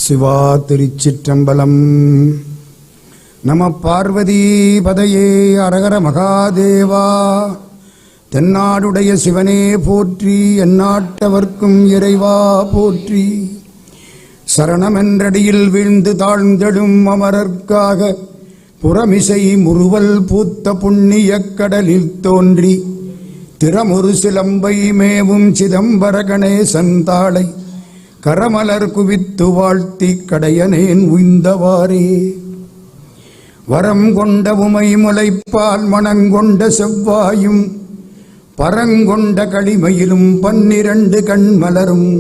சிவா திருச்சிற்றம்பலம். நம பார்வதி பதையே அரகர மகாதேவா. தென்னாடுடைய சிவனே போற்றி, எந்நாட்டவர்க்கும் இறைவா போற்றி. சரணமென்றடியில் வீழ்ந்து தாழ்ந்தெடும் அமரர்க்காக புறமிசை முறுவல் பூத்த புண்ணியக் கடலில் தோன்றி திறமொரு சிலம்பை மேவும் சிதம்பர கணேசன் தாளை கரமலர் குவித்து வாழ்த்தி கடையனேன் உய்ந்தவாறே. வரம் கொண்ட உமை முளைப்பால் மணங்கொண்ட செவ்வாயும் பரங்கொண்ட களிமையிலும் 12 கண்மலரும்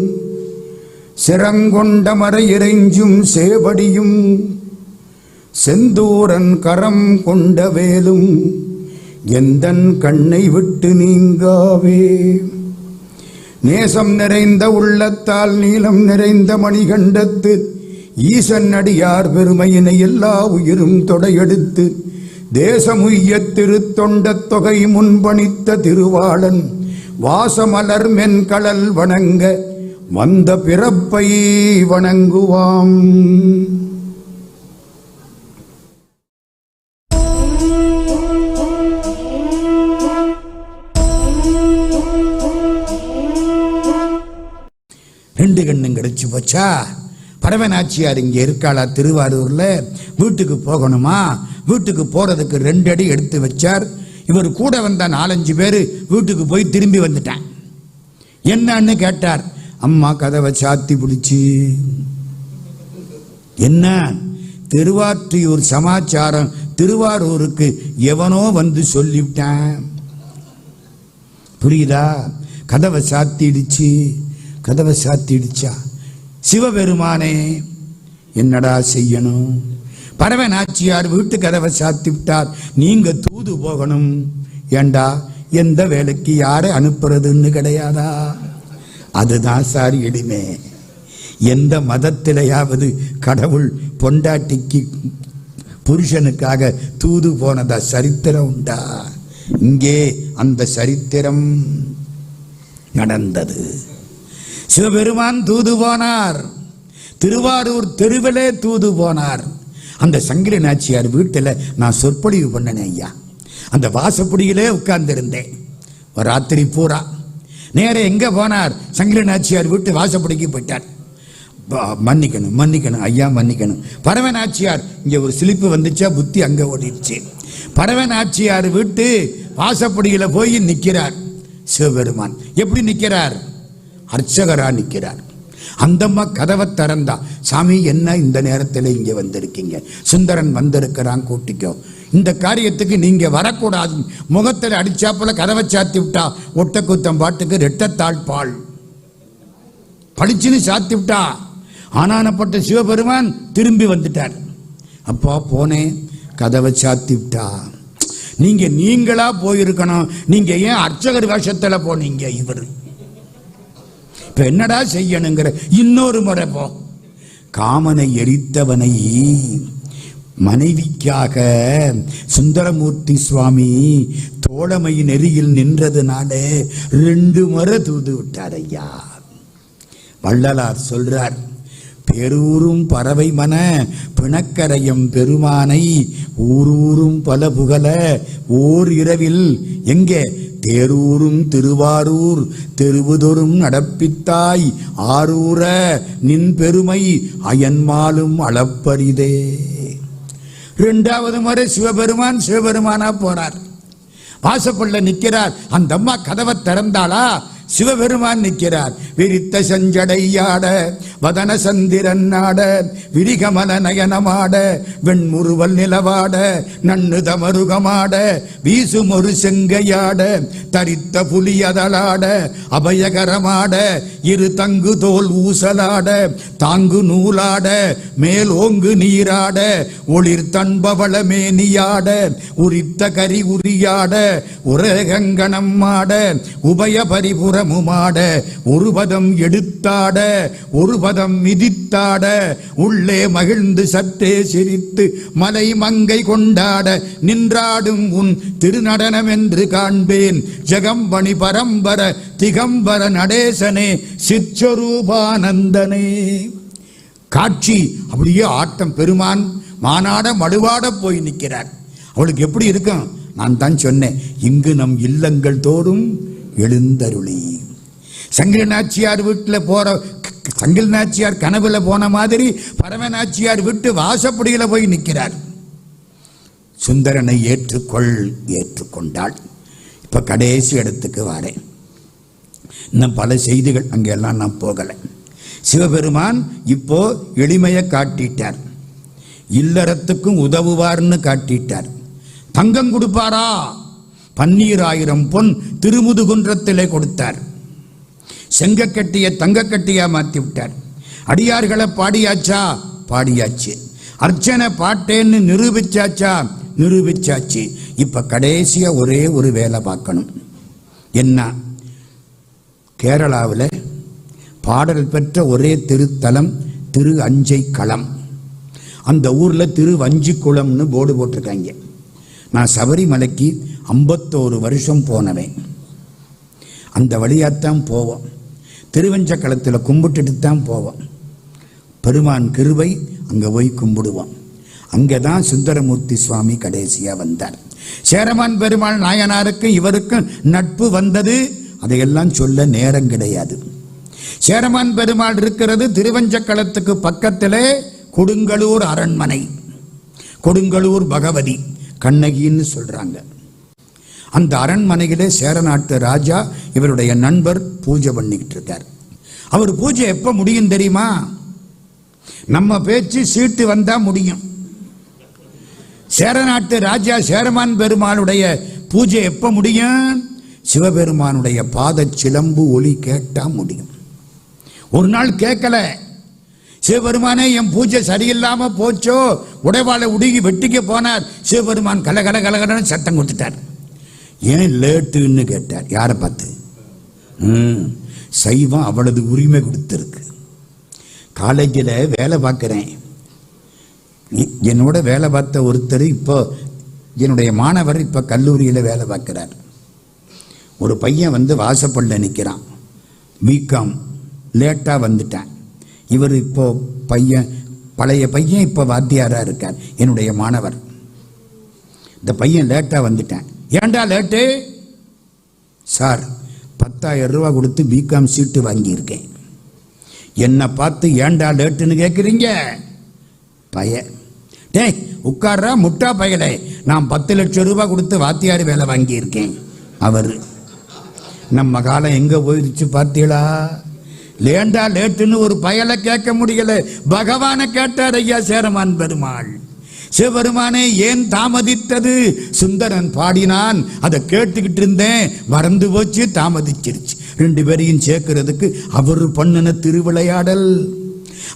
சிறங்கொண்ட மறையிறைஞ்சும் சேவடியும் செந்தூரன் கரம் கொண்ட வேலும் எந்தன் கண்ணை விட்டு நீங்காவே. நேசம் நிறைந்த உள்ளத்தால் நீளம் நிறைந்த மணிகண்டத்து ஈசன் அடியார் பெருமையினை எல்லா உயிரும் தொடையெடுத்து தேசமுய்ய திருத்தொண்ட தொகை முன்பணித்த திருவாளன் வாசமலர் மென்கடல் வணங்க வந்த பிறப்பை வணங்குவாம். ரெண்டு கண்ணும் கிடைச்சி போச்சா? பரவனாச்சியார் இங்கே இருக்காளா திருவாரூர்ல? வீட்டுக்கு போகணுமா? வீட்டுக்கு போறதுக்கு 2 அடி எடுத்து வச்சார். இவர் கூட வந்த 4-5 பேர் வீட்டுக்கு போய் திரும்பி வந்துட்டான். என்னன்னு கேட்டார். அம்மா கதவை சாத்தி பிடிச்சி. என்ன? திருவாற்றியூர் சமாச்சாரம் திருவாரூருக்கு எவனோ வந்து சொல்லிவிட்டான். புரியுதா? கதவை சாத்திடுச்சு. கதவை சாத்திடுச்சா? சிவபெருமானே என்னடா செய்யணும்? பரவனாச்சியார் வீட்டு கதவை சாத்தி விட்டார். நீங்க தூது போகணும். ஏண்டா எந்த வேலைக்கு யாரை அனுப்புறதுன்னு கிடையாதா? அதுதான் சார் எளிமே. எந்த மதத்திலேயாவது கடவுள் பொண்டாட்டிக்கு புருஷனுக்காக தூது போனதா சரித்திரம் உண்டா? இங்கே அந்த சரித்திரம் நடந்தது. சிவபெருமான் தூது போனார். திருவாரூர் தெருவிலே தூது போனார். அந்த சங்கிலி நாச்சியார் வீட்டில் நான் சொற்பொழிவு பண்ணனே ஐயா. அந்த வாசப்படியிலே உட்கார்ந்திருந்தேன் ராத்திரி பூரா. நேர எங்க போனார்? சங்கிலி நாச்சியார் வீட்டு வாசப்படிக்கு போயிட்டார். மன்னிக்கணும் மன்னிக்கணும் ஐயா மன்னிக்கணும். பரவனாச்சியார் இங்க ஒரு சிலிப்பு வந்துச்சா புத்தி அங்க ஓடிடுச்சு. பரவனாச்சியார் வீட்டு வாசப்படியில போய் நிற்கிறார் சிவபெருமான். எப்படி நிற்கிறார்? அர்ச்சகரா நிற்கிறார். அந்தம்மா கதவை திறந்தா, சாமி என்ன இந்த நேரத்தில் இங்கே வந்திருக்கீங்க? சுந்தரன் வந்திருக்கிறான், கூட்டிக்கோ. இந்த காரியத்துக்கு நீங்க வரக்கூடாது. முகத்தில் அடிச்சாப்புல கதவை சாத்தி விட்டா ஒட்டக்குத்தம் பாட்டுக்கு ரெட்டத்தாழ்பாள் படிச்சுன்னு சாத்தி விட்டா. ஆனானப்பட்ட சிவபெருமான் திரும்பி வந்துட்டார். அப்பா போனேன், கதவை சாத்தி விட்டா. நீங்களா போயிருக்கணும். நீங்க ஏன் அர்ச்சகர் வேஷத்துல போனீங்க? இவர் இப்ப என்னடா செய்யணுங்கிற இன்னொரு முறை போ. காமனை எரித்தவனை மனைவிக்காக சுந்தரமூர்த்தி சுவாமி தோழமை நெறியில் நின்றதுனால 2 முறை தூது விட்டார் ஐயா. வள்ளலார் சொல்றார், பேரூரும் பறவை மன பிணக்கரையும் பெருமானை ஊரூரும் பல புகழ ஓர் இரவில் எங்கே தேரூரும் திருவாரூர் தெருவுதொரும் நடப்பித்தாய் ஆரூர நின் பெருமை அயன்மாலும் அளப்பரிதே. 2வது முறை சிவபெருமானா போறார். வாசப்பள்ள நிற்கிறார். அந்த அம்மா கதவை திறந்தாளா? சிவபெருமான் நிற்கிறார். விரித்த செஞ்சடையாட வதன சந்திரன் நாட விரிகமல நயனமாட வெண்முறுவல் நிலவாட நன்னு தமருகமாட வீசும் ஒரு செங்கையாட தரித்த புலியதலாட அபயகரமாட இரு தங்கு தோல் ஊசலாட தாங்கு நூலாட மேல் ஓங்கு நீராட ஒளிர் தன்பவள மேனியாட உரித்த கரி உரியாட உரகங்கணம் ஆட உபய பரிபுர முமாட ஒரு பதம் எடுத்தாட ஒரு பதம் மிதித்தாட உள்ளே மகிழ்ந்து சற்றே சிரித்து மலை மங்கை கொண்டாட நின்றாடும் உன் திருநடனம் என்று காண்பேன். ஜெகம்பணி பரம்பர திகம்பர நடேசனே சிற்றரூபானந்தனே. காட்சி அப்படியே ஆட்டம். பெருமான் மானாட மடுவாட போய் நிற்கிறார். அவளுக்கு எப்படி இருக்கும்? நான் தான் சொன்னேன், இங்கு நம் இல்லங்கள் தோறும் எழுந்தருளி. சங்கிலி நாச்சியார் வீட்டில் போற, சங்கிலி நாச்சியார் கனவுல போன மாதிரி பரம நாச்சியார் விட்டு வாசப்படியில போய் நிற்கிறார். சுந்தரனை ஏற்றுக்கொண்டாள். இப்ப கடைசி இடத்துக்கு வரேன். இன்னும் பல செய்திகள் அங்கெல்லாம் நான் போகலை. சிவபெருமான் இப்போ எளிமையை காட்டிட்டார், இல்லறத்துக்கும் உதவுவார்னு காட்டிட்டார். தங்கம் கொடுப்பாரா? 12000 பொன் திருமுதுகுன்றத்திலே கொடுத்தார். செங்கக்கட்டிய தங்கக்கட்டியா மாத்தி விட்டார். அடியார்களை பாடியாச்சா? பாடியாச்சு. அர்ச்சனை பாட்டேன்னு நிரூபிச்சாச்சா? நிரூபிச்சாச்சு. இப்ப கடைசியா ஒரே ஒரு வேலை பார்க்கணும். என்ன? கேரளாவில் பாடல் பெற்ற ஒரே திருத்தலம் திரு அஞ்சை களம். அந்த ஊர்ல திரு வஞ்சிக்குளம்னு போர்டு போட்டிருக்காங்க. நான் சபரிமலைக்கு 51 வருஷம் போனவேன். அந்த வழியாத்தான் போவோம். திருவஞ்சக்களத்தில் கும்பிட்டுட்டு தான் போவோம். பெருமான் கிருபை, அங்கே போய் கும்பிடுவோம். அங்கே தான் சுந்தரமூர்த்தி சுவாமி கடைசியா வந்தார். சேரமான் பெருமாள் நாயனாருக்கு இவருக்கும் நட்பு வந்தது. அதையெல்லாம் சொல்ல நேரம் கிடையாது. சேரமான் பெருமாள் இருக்கிறது திருவஞ்சக்களத்துக்கு பக்கத்திலே கொடுங்கலூர் அரண்மனை. கொடுங்கலூர் பகவதி கண்ணகின்னு சொல்றாங்க. அந்த அரண்மனையிலே சேரநாட்டு ராஜா இவருடைய நண்பர் பூஜை பண்ணிக்கிட்டு இருக்கார். அவர் பூஜை எப்ப முடியும் தெரியுமா? நம்ம பேச்சு சீட்டு வந்தா முடியும். சேரநாட்டு ராஜா சேரமான் பெருமாளுடைய பூஜை எப்ப முடியும்? சிவபெருமானுடைய பாத சிலம்பு ஒலி கேட்டா முடியும். ஒரு நாள் கேட்கல. சிவபெருமானே, என் பூஜை சரியில்லாம போச்சோ, உடைவாளை உடுகி வெட்டிக்க போனார். சிவபெருமான் கலகலன்னு சத்தம் கொடுத்துட்டார். ஏன் லேட்டுன்னு கேட்டார். யாரை பார்த்து? சைவம் அவ்வளவு உரிமை கொடுத்திருக்கு. காலேஜில் வேலை பார்க்கிறேன். என்னோட வேலை பார்த்த ஒருத்தர் இப்போ என்னுடைய மாணவர் இப்போ கல்லூரியில் வேலை பார்க்கிறார். ஒரு பையன் வந்து வாசப்பள்ள நிற்கிறான். பிகாம் லேட்டாக வந்துட்டேன். இவர் இப்போ பழைய பையன் இப்போ வாத்தியாராக இருக்கார், என்னுடைய மாணவர். இந்த பையன் லேட்டாக வந்துட்டேன். ஏண்டா லேட்டு? சார், 10,000 ரூபா கொடுத்து பிகாம் சீட்டு வாங்கியிருக்கேன். என்னை பார்த்து ஏண்டா லேட்டுன்னு கேட்குறீங்க? டேய் உட்கார்றா முட்டா பயலே, நான் 10 லட்சம் ரூபாய் கொடுத்து வாத்தியார் வேலை வாங்கியிருக்கேன். அவர் நம்ம காலம் எங்க போயிடுச்சு பார்த்தீங்களா? லேண்டா லேட்டுன்னு ஒரு பயலை கேட்க முடியல. பகவானை கேட்டார் ஐயா சேரமான் பெருமாள். சிவபெருமானே ஏன் தாமதித்தது? சுந்தரன் பாடினான், அதை கேட்டுக்கிட்டு இருந்தேன், மறந்து போச்சு, தாமதிச்சிருச்சு. 2 பேரையும் சேர்க்கிறதுக்கு அவர் பண்ணின திருவிளையாடல்.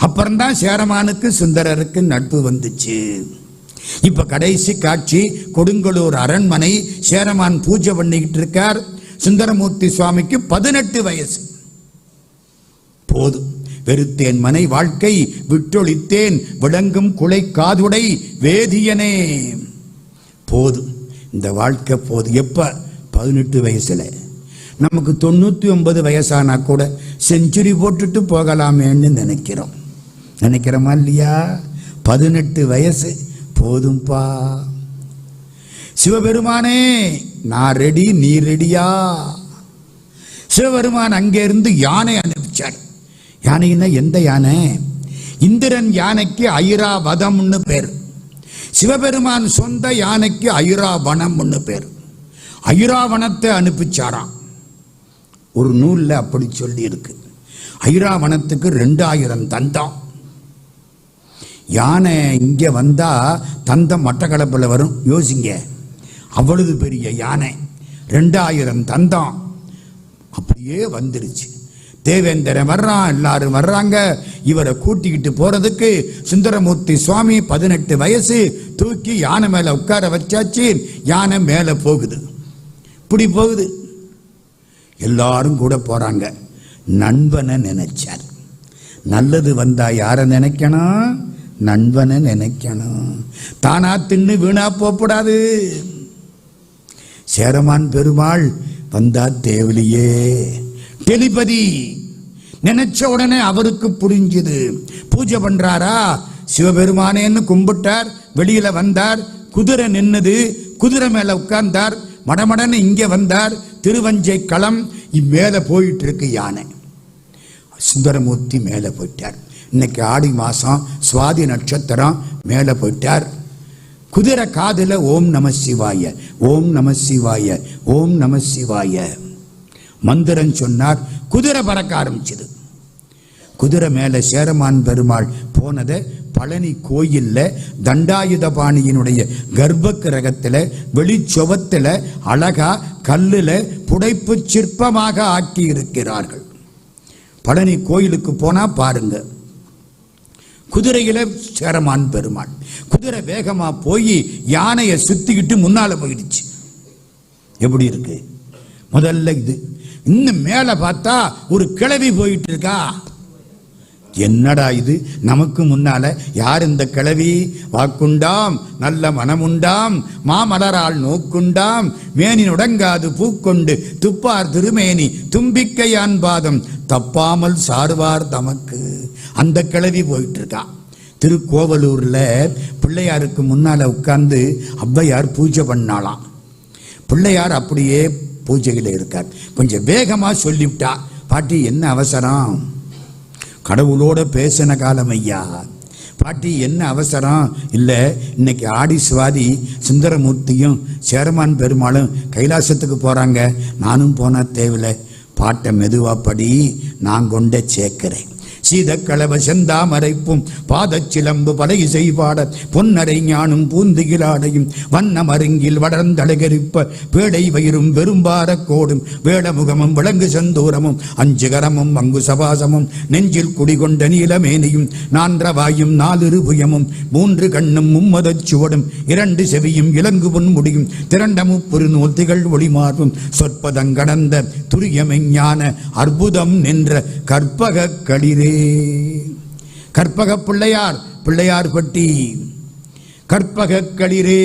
அப்புறம்தான் சேரமானுக்கு சுந்தரருக்கு நட்பு வந்துச்சு. இப்ப கடைசி காட்சி கொடுங்கலூர் அரண்மனை. சேரமான் பூஜை பண்ணிக்கிட்டு இருக்கார். சுந்தரமூர்த்தி சுவாமிக்கு 18 வயசு. போதும், வெறுத்தேன் மனை வாழ்க்கை விட்டொழித்தேன் விளங்கும் குலை காதுடை வேதியனே. போதும், இந்த வாழ்க்கை போதும். எப்ப? 18 வயசுல. நமக்கு 99 வயசானா கூட செஞ்சுரி போட்டுட்டு போகலாமேன்னு நினைக்கிறோமா இல்லையா? 18 வயசு போதும்பா. சிவபெருமானே, நான் ரெடி, நீ ரெடியா? சிவபெருமான் அங்கே இருந்து யானை அனுப்பிச்சார். யானைன்னா எந்த யானை? இந்திரன் யானைக்கு ஐராவதம்னு பேர். சிவபெருமான் சொந்த யானைக்கு ஐராவனம்னு பேர். ஐராவனத்தை அனுப்பிச்சாராம். ஒரு நூல்ல அப்படி சொல்லி இருக்கு. ஐராவனத்துக்கு 2000 தந்தம். யானை இங்க வந்தா தந்தம் மட்டக்களப்பில் வரும். யோசிங்க, அவ்வளவு பெரிய யானை, 2000 தந்தம் அப்படியே வந்துருச்சு. தேவேந்திரன் வர்றான், எல்லாரும் வர்றாங்க. இவரை கூட்டிக்கிட்டு போறதுக்கு சுந்தரமூர்த்தி சுவாமி 18 வயசு, தூக்கி யானை மேல உட்கார வச்சாச்சு. யானை மேல போகுது, இப்படி போகுது. எல்லாரும் கூட போறாங்க. நண்பனை நினைச்சார். நல்லது வந்தா யார நினைக்கணும்? நண்பனை நினைக்கணும். தானா தின்னு வீணா போகக்கூடாது. சேரமான் பெருமாள் வந்தா தேவலியே. டெலிபதி, நினைச்ச உடனே அவருக்கு புரிஞ்சுது. பூஜை பண்றாரா, சிவபெருமானேன்னு கும்பிட்டார். வெளியில வந்தார், குதிரை நின்னது, குதிரை மேல உட்கார்ந்தார். மடமடன்னு இங்க வந்தார். திருவஞ்சை களம் மேல போயிட்டு இருக்கு யானை. சுந்தரமூர்த்தி மேல போயிட்டார். இன்னைக்கு ஆடி மாசம் சுவாதி நட்சத்திரம், மேல போயிட்டார். குதிரை காதுல ஓம் நம சிவாய, ஓம் நம சிவாய, ஓம் நம சிவாய மந்திரம் சொன்னார். குதிரை பறக்க ஆரம்பிச்சது. குதிரை மேல சேரமான் பெருமாள் போனதை பழனி கோயில்ல தண்டாயுதபாணியினுடைய கர்ப்ப கிரகத்துல வெளிச்சொவத்துல அழகா கல்லுல புடைப்பு சிற்பமாக ஆக்கி இருக்கிறார்கள். பழனி கோயிலுக்கு போனா பாருங்க, குதிரையில சேரமான் பெருமாள். குதிரை வேகமா போய் யானையை சுத்திக்கிட்டு முன்னால போயிடுச்சு. எப்படி இருக்கு? முதல்ல இது. இன்னும் மேல பார்த்தா ஒரு கிழவி போயிட்டு இருக்கா. என்னடா இது? நமக்கு முன்னால யார் இந்த கிழவி? வாக்குண்டாம் நல்ல மனமுண்டாம் மாமலரால் நோக்குண்டாம் மேனி நுடங்காது பூக்கொண்டு துப்பார் திருமேனி தும்பிக்கையான் பாதம் தப்பாமல் சார்வார் தமக்கு. அந்த கிழவி போயிட்டு இருக்கா. திருக்கோவலூர்ல பிள்ளையாருக்கு முன்னால உட்கார்ந்து ஔவையார் பூஜை பண்ணாலாம். பிள்ளையார் அப்படியே பூஜையில இருக்கார். கொஞ்சம் வேகமா சொல்லிவிட்டா, பாட்டி என்ன அவசரம்? கடவுளோட பேசின காலம் ஐயா. பாட்டி என்ன அவசரம்? இல்லை, இன்னைக்கு ஆடி சுவாதி, சுந்தரமூர்த்தியும் சேரமான் பெருமாளும் கைலாசத்துக்கு போறாங்க. நானும் போனா தேவையில்லை. பாட்டை மெதுவா படி, நான் கொண்ட சேர்க்கிறேன். சீதக்களவ செந்தாமரைப்பும் பாதச்சிலம்பு படை செய்பாட பொன்னரை ஞானும் பூந்துகிலாடையும் வண்ண மருங்கில் வளர்ந்தழகரிப்ப பேடை வயிறும் பெரும்பார கோடும் வேடமுகமும் விளங்கு செந்தூரமும் அஞ்சுகரமும் அங்கு சபாசமும் நெஞ்சில் குடிகொண்ட நீலமேனியும் நான்றவாயும் நாலிரு புயமும் மூன்று கண்ணும் மும்மதச் சுவடும் இரண்டு செவியும் இலங்கு பொன் முடியும் திரண்ட முப்புரு நூல் திகழ் ஒளிமார்பும் சொற்பதங்கடந்த துரியமெஞ்ஞான அற்புதம் நின்ற கற்பக களிரே. கற்பக பிள்ளையார், பிள்ளையார் பட்டி கற்பக களிரே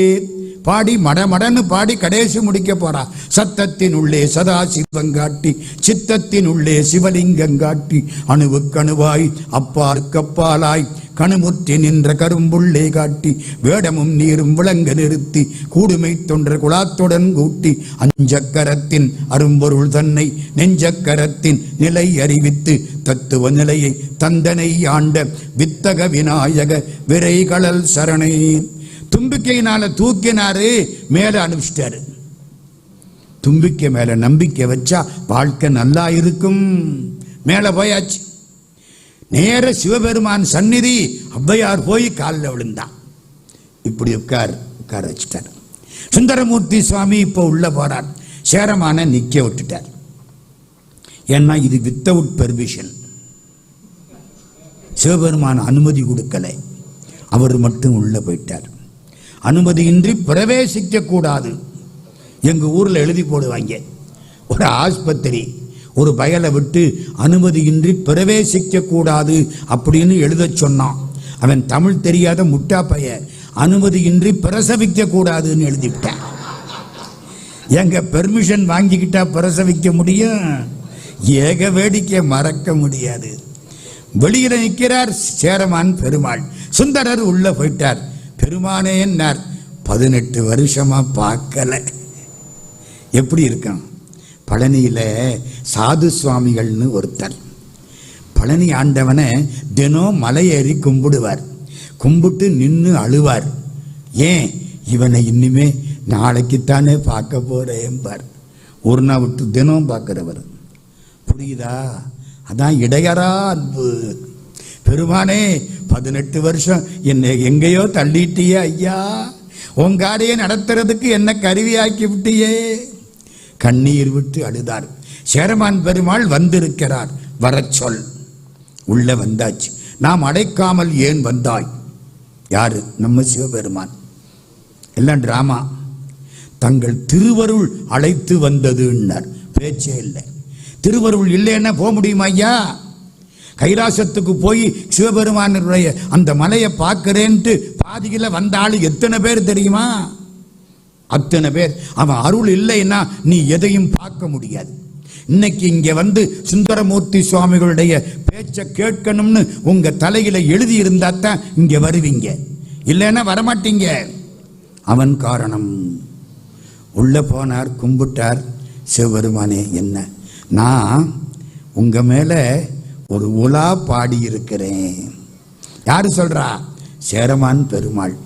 பாடி மடமடன்னு பாடி கடைசி முடிக்க போறா. சத்தத்தின் உள்ளே சதா சிவங்காட்டி சித்தத்தின் உள்ளே சிவலிங்கங்காட்டி அணுவுக்கணுவாய் அப்பாற்கப்பாலாய் கணுமுற்றி நின்ற கரும்புள்ளே காட்டி வேடமும் நீரும் விளங்க நிறுத்தி கூடுமை தொன்ற குலாத்துடன் கூட்டி அஞ்சக்கரத்தின் அரும்பொருள் தன்னை நெஞ்சக்கரத்தின் நிலை அறிவித்து தத்துவ நிலையை தந்தனை ஆண்ட வித்தக விநாயக விரைகளல் சரணை. தும்பிக்கையினால தூக்கினாரு, மேல அனுப்பிச்சிட்டாரு. தும்பிக்கை மேல நம்பிக்கை வச்சா வாழ்க்கை நல்லா இருக்கும். மேல போயாச்சு. நேர சிவபெருமான் சந்நிதி. ஔவையார் போய் காலில் விழுந்தான். இப்படி உட்கார வச்சுட்டார். சுந்தரமூர்த்தி சுவாமி இப்ப உள்ள போறார். சேரமான நிக்க விட்டுட்டார். ஏன்னா இது வித்தவுட் பெர்மிஷன். சிவபெருமான் அனுமதி கொடுக்கல. அவர் மட்டும் உள்ள போயிட்டார். அனுமதியின்றி பிரவேசிக்க கூடாது. எங்க ஊர்ல எழுதி போடுவாங்க, ஒரு ஆஸ்பத்திரி ஒரு பயலை விட்டு அனுமதியின்றி பிரவேசிக்க கூடாது அப்படின்னு எழுத சொன்னான். அவன் தமிழ் தெரியாத முட்டா பைய அனுமதியின்றி பிரசவிக்க கூடாதுன்னு எழுதிவிட்டான். எங்க பெர்மிஷன் வாங்கிக்கிட்டா பிரசவிக்க முடியும்? ஏக வேடிக்கை மறக்க முடியாது. வெளியில நிற்கிறார் சேரமான் பெருமாள். சுந்தரர் உள்ள போயிட்டார். பெருமானே என்னார், 18 வருஷமா பார்க்கல. எப்படி இருக்கான்? பழனியில சாது சுவாமிகள்னு ஒருத்தர் பழனி ஆண்டவனை தினம் மலையேறி கும்பிடுவார். கும்பிட்டு நின்று அழுவார். ஏன்? இவனை இனிமே நாளைக்குத்தானே பார்க்க போறேன்பார். ஒரு நாள் விட்டு தினம் பார்க்கிறவர். புரியுதா? அதான் இடையறா அன்பு. பெருமானே 18 வருஷம் என்னை எங்கேயோ தள்ளிட்டியே ஐயா, உங்காரையே நடத்துறதுக்கு என்ன கருவியாக்கி விட்டியே. கண்ணீர் விட்டு அழுதார். சேரமான் பெருமாள் வந்திருக்கிறார், வர சொல். உள்ள வந்தாச்சு. நாம் அடைக்காமல் ஏன் வந்தாய்? யாரு? நம்ம சிவபெருமான். எல்லாம் டிராமா. தங்கள் திருவருள் அழைத்து வந்ததுன்னார். பேச்சே இல்லை. திருவருள் இல்லைன்னா போக முடியுமா ஐயா? கைலாசத்துக்கு போய் சிவபெருமானுடைய அந்த மலையை பார்க்கிறேன்ட்டு பாதியில வந்த ஆளு எத்தனை பேர் தெரியுமா? அத்தனை பேர். அவன் அருள் இல்லைன்னா நீ எதையும் பார்க்க முடியாது. இன்னைக்கு இங்க வந்து சுந்தரமூர்த்தி சுவாமிகளுடைய பேச்சை கேட்கணும்னு உங்க தலையில எழுதி இருந்தா தான் இங்க வருவீங்க, இல்லைன்னா வரமாட்டீங்க. அவன் காரணம். உள்ள போனார், கும்பிட்டார். சிவபெருமானே, என்ன நான் உங்க மேல ஒரு உலா பாடி இருக்கிறேன். யாரு சொல்றா? சேரமான் பெருமாள்.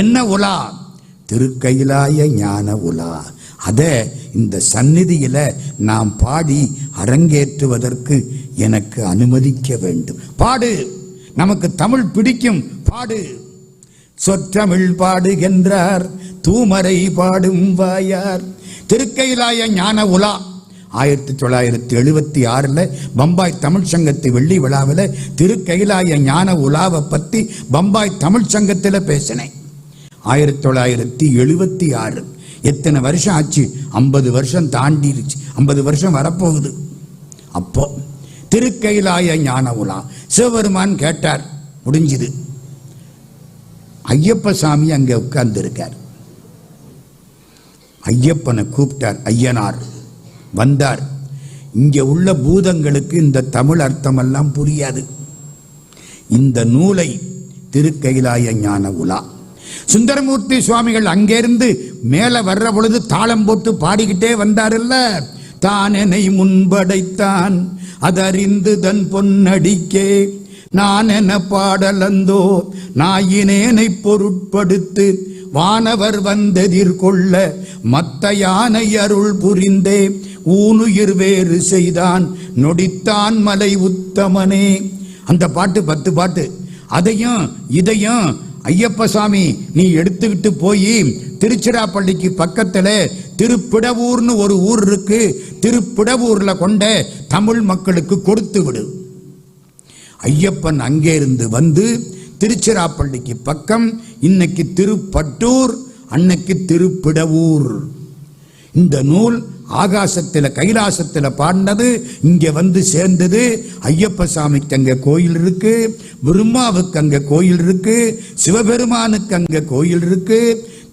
என்ன உலா? திருக்கையிலாய ஞான உலா. அத இந்த சந்நிதியில நாம் பாடி அரங்கேற்றுவதற்கு எனக்கு அனுமதிக்க வேண்டும். பாடு, நமக்கு தமிழ் பிடிக்கும், பாடு. சொற்றமிழ் பாடுகின்றார் தூமரை பாடும் வாயார். திருக்கையிலாய ஞான உலா 1976 பம்பாய் தமிழ் சங்கத்து வெள்ளி விழாவில் திருக்கையிலாய ஞான உலாவை பத்தி பம்பாய் தமிழ் சங்கத்தில் பேசினேன். 1976. எத்தனை வருஷம் ஆச்சு? 50 வருஷம் தாண்டிருச்சு, 50 வருஷம் வரப்போகுது. அப்போ திருக்கையிலாய ஞான உலா சிவபெருமான் கேட்டார், முடிஞ்சுது. ஐயப்ப சாமி அங்க உட்கார்ந்து இருக்கார். ஐயப்பனை கூப்பிட்டார். ஐயனார் வந்தார். இங்க உள்ள பூதங்களுக்கு இந்த தமிழ் அர்த்தம் எல்லாம் புரியாது. இந்த நூலை திருக்கையிலாய ஞான உலா சுந்தரமூர்த்தி சுவாமிகள் அங்கிருந்து மேல வர்ற பொழுது தாளம் போட்டு பாடிக்கிட்டே வந்தார்ல. தான் என்னை முன்படைத்தான் அதறிந்து தன் பொன்னடிக்கே நான் என்ன பாடலந்தோ நாயினேனை பொருட்படுத்து வானவர் வந்தெதிர்கொள்ள மத்த யானை அருள் புரிந்தே ஊனுயிர் வேறு செய்தான் நொடித்தான் மலை உத்தமனே. அந்த பாட்டு 10 பாட்டு. அதையும் இதையும் ஐயப்ப சாமி நீ எடுத்துக்கிட்டு போய் திருச்சிராப்பள்ளிக்கு பக்கத்துல திருப்பிடவூர்னு ஒரு ஊர் இருக்கு, திருப்பிடவூர்ல கொண்ட தமிழ் மக்களுக்கு கொடுத்து விடு. ஐயப்பன் அங்கே இருந்து வந்து திருச்சிராப்பள்ளிக்கு பக்கம், இன்னைக்கு திருப்பட்டூர், அன்னைக்கு திருப்பிடவூர். இந்த நூல் ஆகாசத்தில் கைலாசத்தில் பாடினது இங்க வந்து சேர்ந்தது. ஐயப்ப சாமிக்கு அங்க கோயில் இருக்கு, பிரம்மாவுக்கு அங்க கோயில் இருக்கு, சிவபெருமானுக்கு அங்க கோயில் இருக்கு.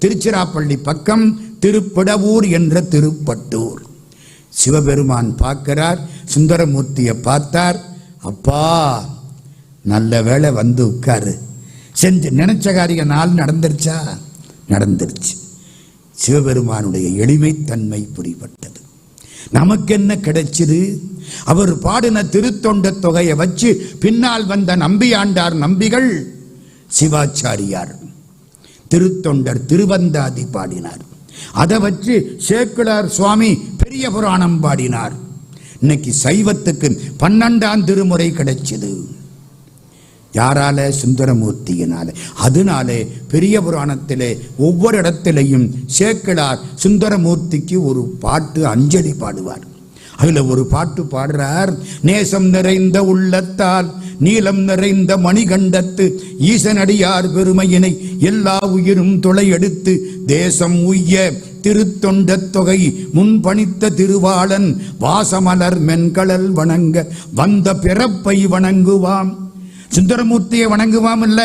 திருச்சிராப்பள்ளி பக்கம் திருப்பிடவூர் என்ற திருப்பட்டூர். சிவபெருமான் பார்க்கிறார், சுந்தரமூர்த்தியை பார்த்தார். அப்பா நல்ல வேளை வந்து உட்காரு. செஞ்சு நினைச்ச காரியம் நாள் நடந்துருச்சா? நடந்துருச்சு. சிவபெருமானுடைய எளிமைத்தன்மை புரிபட்டது. நமக்கு என்ன கிடைச்சது? அவர் பாடின திருத்தொண்ட தொகையை வச்சு பின்னால் வந்த நம்பியாண்டார் நம்பிகள் சிவாச்சாரியார் திருத்தொண்டர் திருவந்தாதி பாடினார். அதை வச்சு சேக்கிழார் சுவாமி பெரிய புராணம் பாடினார். இன்னைக்கு சைவத்துக்கு 12ஆம் திருமுறை கிடைச்சது. யாரால? சுந்தரமூர்த்தியினால. அதனாலே பெரிய புராணத்திலே ஒவ்வொரு இடத்திலையும் சேக்கிழார் சுந்தரமூர்த்திக்கு ஒரு பாட்டு அஞ்சலி பாடுவார். அதுல ஒரு பாட்டு பாடுறார். நேசம் நிறைந்த உள்ளத்தால் நீலம் நிறைந்த மணிகண்டத்து ஈசனடியார் பெருமையினை எல்லா உயிரும் தொலை எடுத்து தேசம் உய்ய திருத்தொண்ட தொகை முன்பணித்த திருவாளன் வாசமலர் மென்கடல் வணங்க வந்த பிறப்பை வணங்குவாம். சுந்தரமூர்த்தியை வணங்குவாம் இல்ல,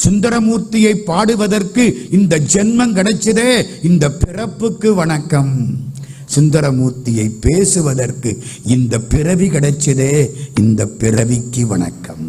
சுந்தரமூர்த்தியை பாடுவதற்கு இந்த ஜென்மம் கிடைச்சதே, இந்த பிறப்புக்கு வணக்கம். சுந்தரமூர்த்தியை பேசுவதற்கு இந்த பிறவி கிடைச்சதே, இந்த பிறவிக்கு வணக்கம்.